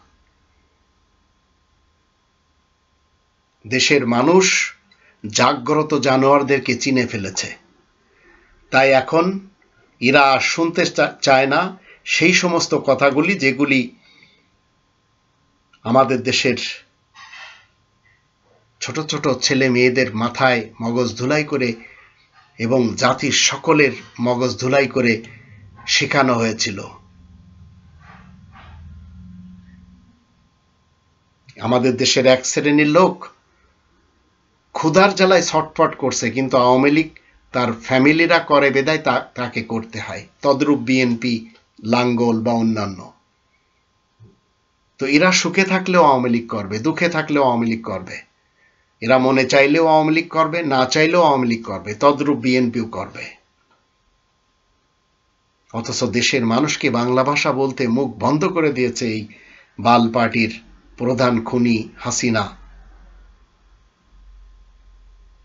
[SPEAKER 1] দেশের মানুষ জাগ্রত জানোয়ারদেরকে চিনে ফেলেছে। তাই এখন এরা শুনতে চায় না সেই সমস্ত কথাগুলি যেগুলি আমাদের দেশের ছোট ছোট ছেলে মেয়েদের মাথায় মগজ ধুলাই করে এবং জাতির সকলের মগজ ধুলাই করে শেখানো হয়েছিল। আমাদের দেশের এক শ্রেণীর লোক ক্ষুধার জ্বালায় ছটফট করছে, কিন্তু আওয়ামী লীগ তার ফ্যামিলিরা করে বেদায় তাকে করতে হয়। তদ্রূপ বিএনপি, লাঙ্গল বা অন্যান্য। তো এরা সুখে থাকলেও আওয়ামী লীগ করবে, দুঃখে থাকলেও আওয়ামী লীগ করবে। এরা মনে চাইলেও আওয়ামী লীগ করবে, না চাইলেও আওয়ামী লীগ করবে। তদ্রূপ বিএনপিও করবে। অথচ দেশের মানুষকে বাংলা ভাষা বলতে মুখ বন্ধ করে দিয়েছে এই বাল পার্টির প্রধান খুনি হাসিনা।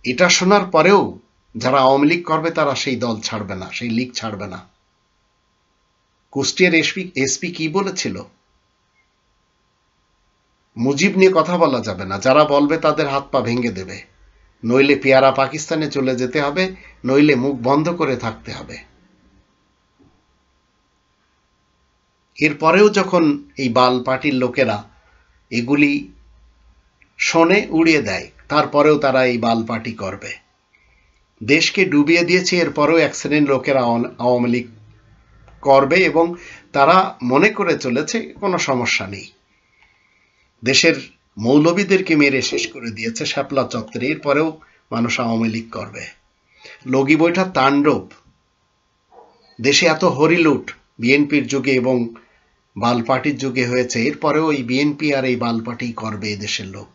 [SPEAKER 1] এটা শোনার পরেও যারা আওয়ামী লীগ করবে তারা সেই দল ছাড়বে না, সেই লীগ ছাড়বে না। কুষ্টিয়ার এসপি কি বলেছিল? মুজিব নিয়ে কথা বলা যাবে না, যারা বলবে তাদের হাত পা ভেঙে দেবে, নইলে পেয়ারা পাকিস্তানে চলে যেতে হবে, নইলে মুখ বন্ধ করে থাকতে হবে। এরপরেও যখন এই বাল পার্টির লোকেরা এগুলি শোনে, উড়িয়ে দেয়, তারপরেও তারা এই বাল পার্টি করবে। দেশকে ডুবিয়ে দিয়েছে, এরপরেও এক শ্রেণীর লোকেরা আওয়ামী লীগ করবে এবং তারা মনে করে চলেছে কোনো সমস্যা নেই। দেশের মৌলবীদেরকে মেরে শেষ করে দিয়েছে শাপলা চত্বরে, এরপরেও মানুষ আওয়ামী লীগ করবে। লগি বৈঠা তাণ্ডব। দেশে এত হরিলুট বিএনপির যুগে এবং বাল পার্টির যুগে হয়েছে, এরপরেও এই বিএনপি আর এই বাল পার্টি করবে দেশের লোক।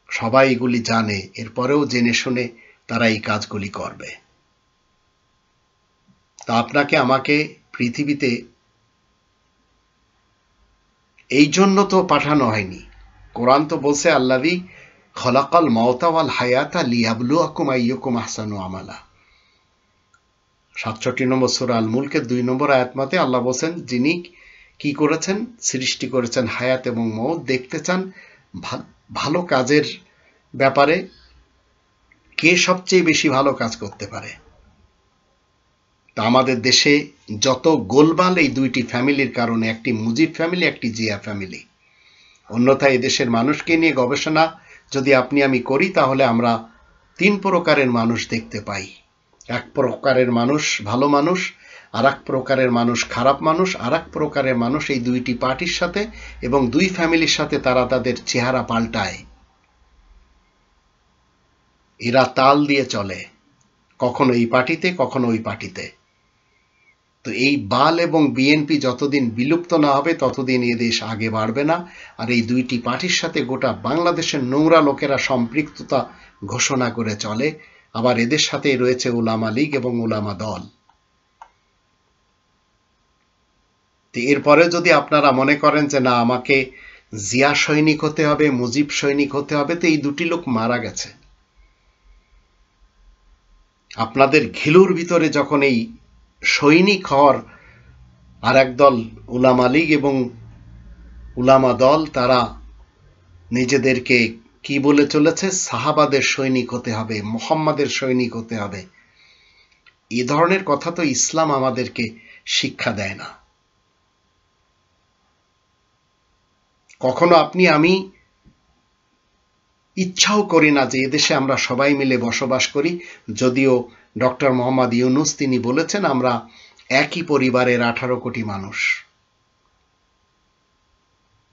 [SPEAKER 1] সবাই এগুলি জানে, এরপরেও জেনে শুনে তারা এই কাজগুলি করবে। তা আপনাকে আমাকে পৃথিবীতে এই জন্য তো পাঠানো হয়নি। কোরআন তো বলছে আল্লাযী খলাকাল মাউতা ওয়াল হায়াতা লিয়াবলুয়াকুম আইয়ুকুম আহসানু আমালা। 67 নম্বর সূরা আল মুলকের 2 নম্বর আয়াত মতে আল্লাহ বলেন, যিনি কি করেছেন? সৃষ্টি করেছেন হায়াত এবং মওত, দেখতে চান ভালো কাজের ব্যাপারে কে সবচেয়ে বেশি ভালো কাজ করতে পারে। তা আমাদের দেশে যত গোলমাল এই দুইটি ফ্যামিলির কারণে, একটি মুজিব ফ্যামিলি, একটি জিয়া ফ্যামিলি। অন্যথায় এই দেশের মানুষকে নিয়ে গবেষণা যদি আপনি আমি করি, তাহলে আমরা 3 প্রকারের মানুষ দেখতে পাই। এক প্রকারের মানুষ ভালো মানুষ, আর এক প্রকারের মানুষ খারাপ মানুষ, আর এক প্রকারের মানুষ এই দুইটি পার্টির সাথে এবং দুই ফ্যামিলির সাথে তারা তাদের চেহারা পাল্টায়। এরা তাল দিয়ে চলে, কখনো এই পার্টিতে কখনো ওই পার্টিতে। তো এই বাল এবং বিএনপি যতদিন বিলুপ্ত না হবে ততদিন এ দেশ আগে বাড়বে না। আর এই দুইটি পার্টির সাথে গোটা বাংলাদেশের নোংরা লোকেরা সম্পৃক্ততা ঘোষণা করে চলে। আবার এদের সাথে রয়েছে উলামা লীগ এবং উলামা দল। এরপরে যদি আপনারা মনে করেন যে না, আমাকে জিয়া সৈনিক হতে হবে, মুজিব সৈনিক হতে হবে, তো এই দুটি লোক মারা গেছে। আপনাদের ঘিলুর ভিতরে যখন এই সৈনিক হওয়ার আর একদল উলামা লীগ এবং উলামা দল, তারা নিজেদেরকে কি বলে চলেছে? সাহাবাদের সৈনিক হতে হবে, মুহাম্মাদের সৈনিক হতে হবে। এই ধরনের কথা তো ইসলাম আমাদেরকে শিক্ষা দেয় না। কখনো আপনি আমি ইচ্ছাও করি না যে এদেশে আমরা সবাই মিলে বসবাস করি, যদিও ডক্টর মোহাম্মদ ইউনূস তিনি বলেছেন আমরা একই পরিবারের 18 কোটি মানুষ।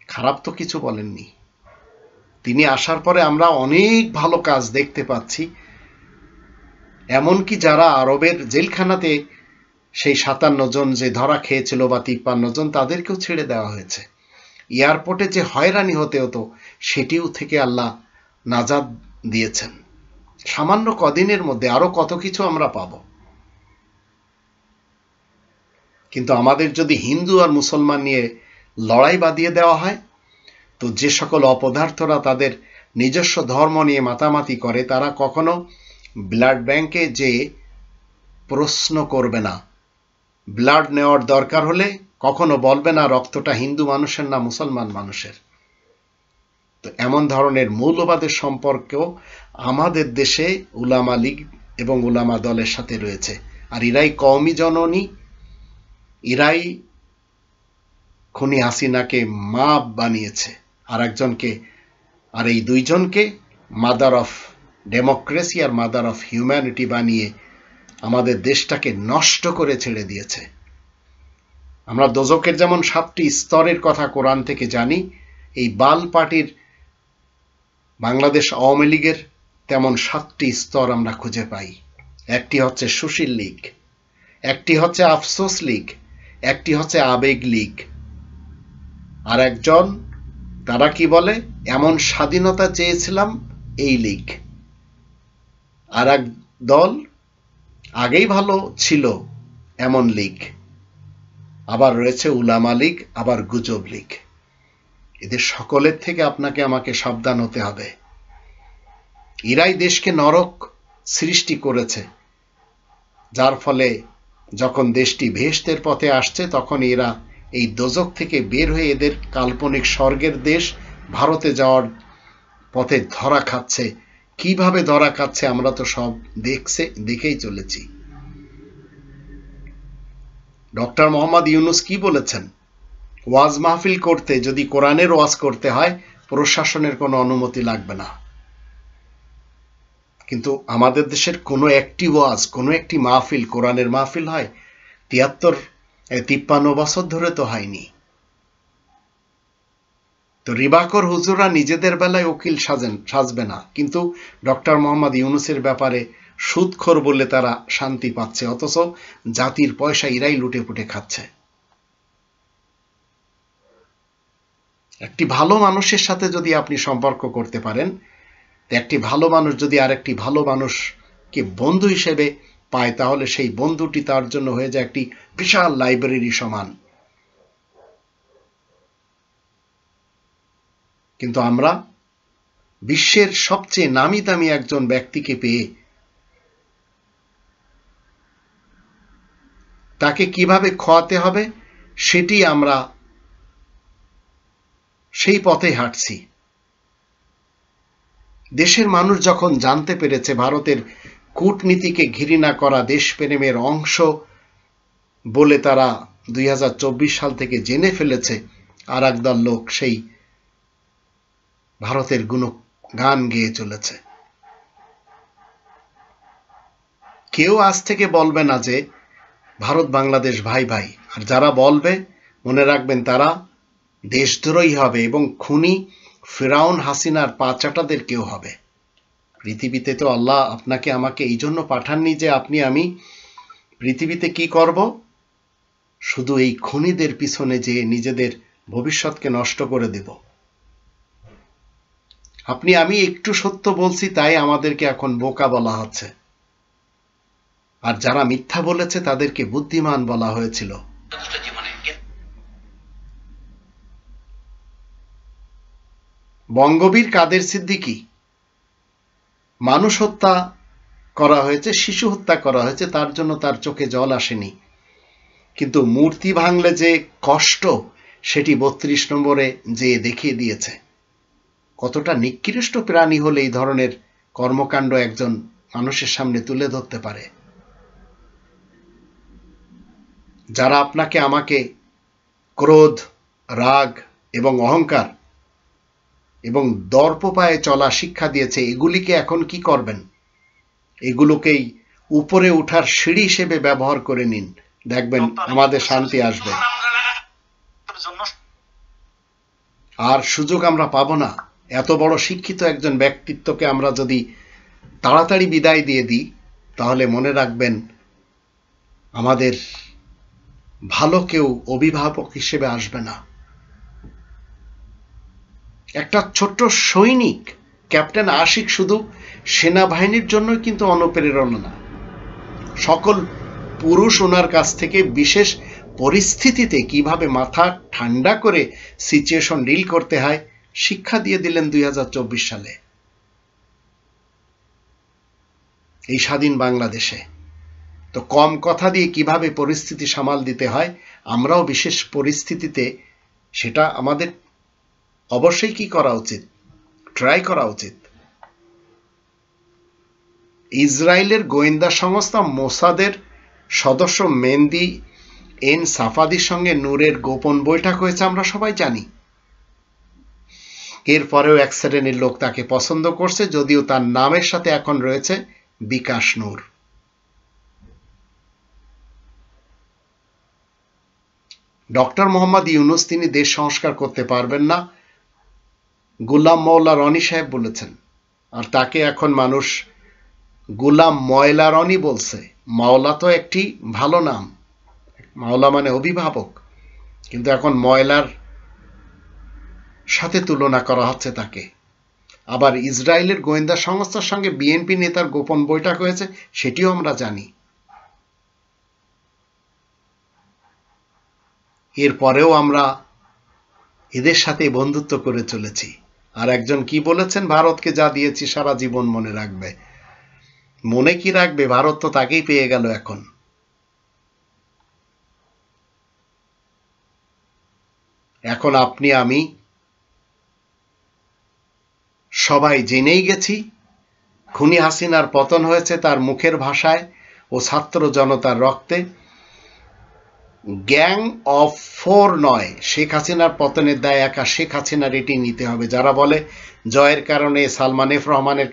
[SPEAKER 1] খারাপ তো কিছু বলেননি। তিনি আসার পরে আমরা অনেক ভালো কাজ দেখতে পাচ্ছি। এমনকি যারা আরবের জেলখানাতে সেই 57 জন যে ধরা খেয়েছিল বা 53 জন, তাদেরকেও ছেড়ে দেওয়া হয়েছে। এয়ারপোর্টে যে হয়রানি হতে হতো সেটিও থেকে আল্লাহ নাজাত দিয়েছেন। সামান্য কদিনের মধ্যে আরো কত কিছু আমরা পাব। কিন্তু আমাদের যদি হিন্দু আর মুসলমান নিয়ে লড়াই বাঁধিয়ে দেওয়া হয়, তো যে সকল অপদার্থরা তাদের নিজস্ব ধর্ম নিয়ে মাতামাতি করে তারা কখনো ব্লাড ব্যাংকে যে প্রশ্ন করবে না, ব্লাড নেওয়ার দরকার হলে কখনো বলবে না রক্তটা হিন্দু মানুষের না মুসলমান মানুষের। তো এমন ধরনের মৌলবাদের সম্পর্কেও আমাদের দেশে উলামা লীগ এবং উলামা দলের সাথে রয়েছে। আর এরাই কওমি জননী, এরাই খুনি হাসিনাকে মা বানিয়েছে, আর এই দুইজনকে মাদার অফ ডেমোক্রেসি আর মাদার অফ হিউম্যানিটি বানিয়ে আমাদের দেশটাকে নষ্ট করে ছেড়ে দিয়েছে। আমরা দোজখের যেমন 7টি স্তরের কথা কোরআন থেকে জানি, এই বাল পার্টির বাংলাদেশ আওয়ামী লীগের তেমন 7টি স্তর আমরা খুঁজে পাই। একটি হচ্ছে সুশীল লীগ, একটি হচ্ছে আফসোস লীগ, একটি হচ্ছে আবেগ লীগ, আর একজন তারা কি বলে এমন স্বাধীনতা চেয়েছিলাম এই লীগ, আর এক দল আগেই ভালো ছিল এমন লীগ, আবার রয়েছে উলামা লীগ, আবার গুজব লীগ। এদের সকলের থেকে আপনাকে আমাকে সাবধান হতে হবে। এরাই দেশকে নরক সৃষ্টি করেছে, যার ফলে যখন দেশটি ভেস্তের পথে আসছে তখন এরা এই দোজখ থেকে বের হয়ে এদের কাল্পনিক স্বর্গের দেশ ভারতে যাওয়ার পথে ধরা খাচ্ছে। কিভাবে ধরা খাচ্ছে আমরা তো সব দেখেই চলেছি। ডক্টর মোহাম্মদ ইউনূস কি বলেছেন? ওয়াজ মাহফিল করতে যদি কোরআনের ওয়াজ করতে হয় প্রশাসনের কোনো অনুমতি লাগবে না। কিন্তু আমাদের দেশের কোনো একটি ওয়াজ, কোনো একটি মাহফিল, কোরআনের মাহফিল হয় 53 বছর ধরে তো হয়নি। তো রিবাকর হুজুরা নিজেদের বেলায় উকিল সাজবে না, কিন্তু ডক্টর মোহাম্মদ ইউনূসের ব্যাপারে সুদখোর বলে তারা শান্তি পাচ্ছে, অথচ জাতির পয়সা এরাই লুটে পুটে খাচ্ছে। একটি ভালো মানুষের সাথে যদি আপনি সম্পর্ক করতে পারেন, একটি ভালো মানুষ যদি আরেকটি ভালো মানুষকে বন্ধু হিসেবে পায়, তাহলে সেই বন্ধুটি তার জন্য হয়ে যায় একটি বিশাল লাইব্রেরি সমান। কিন্তু আমরা বিশ্বের সবচেয়ে নামি দামি একজন ব্যক্তিকে পেয়ে তাকে কিভাবে খোয়াতে হবে সেটি আমরা সেই পথে হাঁটছি। দেশের মানুষ যখন জানতে পেরেছে ভারতের কূটনীতিকে ঘৃণা করা দেশপ্রেমের অংশ বলে তারা 2024 সাল থেকে জেনে ফেলেছে, আর একদল লোক সেই ভারতের গান গেয়ে চলেছে। কেউ আজ থেকে বলবে না যে ভারত বাংলাদেশ ভাই ভাই, আর যারা বলবে মনে রাখবেন তারা দেশদ্রোহী হবে এবং খুনি ফিরাউন হাসিনার পা চাটাদের কেউ হবে। পৃথিবীতে তো আল্লাহ আপনাকে আমাকে এই জন্য পাঠাননি যে আপনি আমি পৃথিবীতে কি করব, শুধু এই খুনিদের পিছনে যে নিজেদের ভবিষ্যৎকে নষ্ট করে দেব। আপনি আমি একটু সত্য বলছি তাই আমাদেরকে এখন বোকা বলা হচ্ছে, আর যারা মিথ্যা বলেছে তাদেরকে বুদ্ধিমান বলা হয়েছিল। বঙ্গবীর কাদের সিদ্দিকী, মানুষ হত্যা করা হয়েছে, শিশু হত্যা করা হয়েছে, তার জন্য তার চোখে জল আসেনি, কিন্তু মূর্তি ভাঙলে যে কষ্ট সেটি 32 নম্বরে যে দেখিয়ে দিয়েছে। কতটা নিকৃষ্ট প্রাণী হলে এই ধরনের কর্মকাণ্ড একজন মানুষের সামনে তুলে ধরতে পারে। যারা আপনাকে আমাকে ক্রোধ, রাগ এবং অহংকার এবং দর্পপায়ে চলা শিক্ষা দিয়েছে, এগুলিকে এখন কি করবেন? এগুলোকেই উপরে উঠার সিঁড়ি হিসেবে ব্যবহার করে নিন, দেখবেন আমাদের শান্তি আসবে। আর সুযোগ আমরা পাবো না। এত বড় শিক্ষিত একজন ব্যক্তিত্বকে আমরা যদি তাড়াতাড়ি বিদায় দিয়ে দিই, তাহলে মনে রাখবেন আমাদের ভালো কেউ অভিভাবক হিসেবে আসবে না। একটা ছোট্ট সৈনিক, ক্যাপ্টেন আশিক শুধু সেনাবাহিনীর জন্যই কিন্তু অনুপ্রেরণা না, সকল পুরুষ ওনার কাছ থেকে বিশেষ পরিস্থিতিতে কিভাবে মাথা ঠান্ডা করে সিচুয়েশন ডিল করতে হয় শিক্ষা দিয়ে দিলেন 2024 সালে এই স্বাধীন বাংলাদেশে। তো কম কথা দিয়ে কিভাবে পরিস্থিতি সামাল দিতে হয়, আমরাও বিশেষ পরিস্থিতিতে সেটা আমাদের অবশ্যই কি করা উচিত, ট্রাই করা উচিত। ইসরায়েলের গোয়েন্দা সংস্থা মোসাদের সদস্য মেহেদি এন সাফাদির সঙ্গে নূরের গোপন বৈঠক হয়েছে, আমরা সবাই জানি। এরপরেও এক শ্রেণীর লোক তাকে পছন্দ করছে, যদিও তার নামের সাথে এখন রয়েছে বিকাশ নূর। ডক্টর মোহাম্মদ ইউনুস তিনি দেশ সংস্কার করতে পারবেন না, গোলাম মওলা রনি সাহেব বলেছেন। আর তাকে এখন মানুষ গোলাম ময়লা রনি বলছে। মাওলা তো একটি ভালো নাম, মাওলা মানে অভিভাবক, কিন্তু এখন ময়লার সাথে তুলনা করা হচ্ছে তাকে। আবার ইসরায়েলের গোয়েন্দা সংস্থার সঙ্গে বিএনপি নেতার গোপন বৈঠক হয়েছে, সেটিও আমরা জানি। এরপরেও আমরা এদের সাথে বন্ধুত্ব করে চলেছি। আর একজন কি বলেছেন, ভারতকে যা দিয়েছি সারা জীবন মনে রাখবে। মনে কি রাখবে, ভারত তো তাকেই পেয়ে গেল। এখন আপনি আমি সবাই জেনেই গেছি খুনি হাসিনার পতন হয়েছে তার মুখের ভাষায় ও ছাত্র জনতার রক্তে। গ্যাং অফ 4 নয়, শেখ হাসিনার পতনের দায় একা শেখ হাসিনার, এটি নিতে হবে। যারা বলে জয়ের কারণে, সালমান এফ রহমানের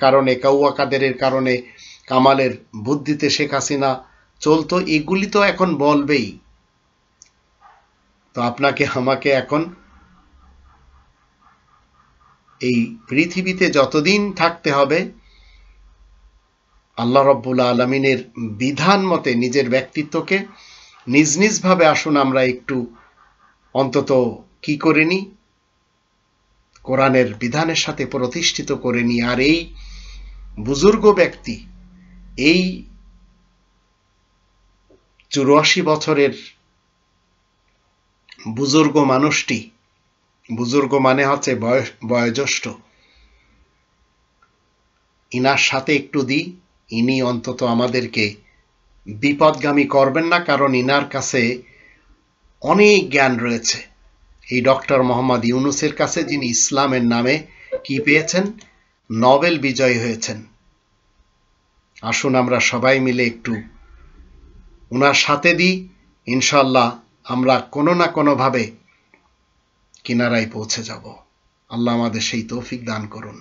[SPEAKER 1] কারণে, কাউয়া কাদেরের কারণে, কামালের বুদ্ধিতে শেখ হাসিনা চলতো, এগুলি তো এখন বলবেই। তো আপনাকে আমাকে এখন এই পৃথিবীতে যতদিন থাকতে হবে আল্লাহ রাব্বুল আলামিনের বিধান মতে নিজের ব্যক্তিত্বকে নিজ নিজ ভাবে আসুন আমরা একটু অন্তত কি করে নি, কোরআনের বিধানের সাথে প্রতিষ্ঠিত করে নি। আর এই বুজুর্গ ব্যক্তি, এই 84 বছরের বুজুর্গ মানুষটি, বুজুর্গ মানে হচ্ছে বয়োজ্যেষ্ঠ, ইনার সাথে একটু দিই, ইনি অন্তত আমাদেরকে বিপদগামী করবেন না, কারণ ইনার কাছে অনেক জ্ঞান রয়েছে। এই ডক্টর মোহাম্মদ ইউনুসের কাছে, যিনি ইসলামের নামে কি পেয়েছেন, নোবেল বিজয়ী হয়েছেন। আসুন আমরা সবাই মিলে একটু ওনার সাথে দিই, ইনশাআল্লাহ আমরা কোনো না কোনো ভাবে কিনারায় পৌঁছে যাব। আল্লাহ আমাদের সেই তৌফিক দান করুন।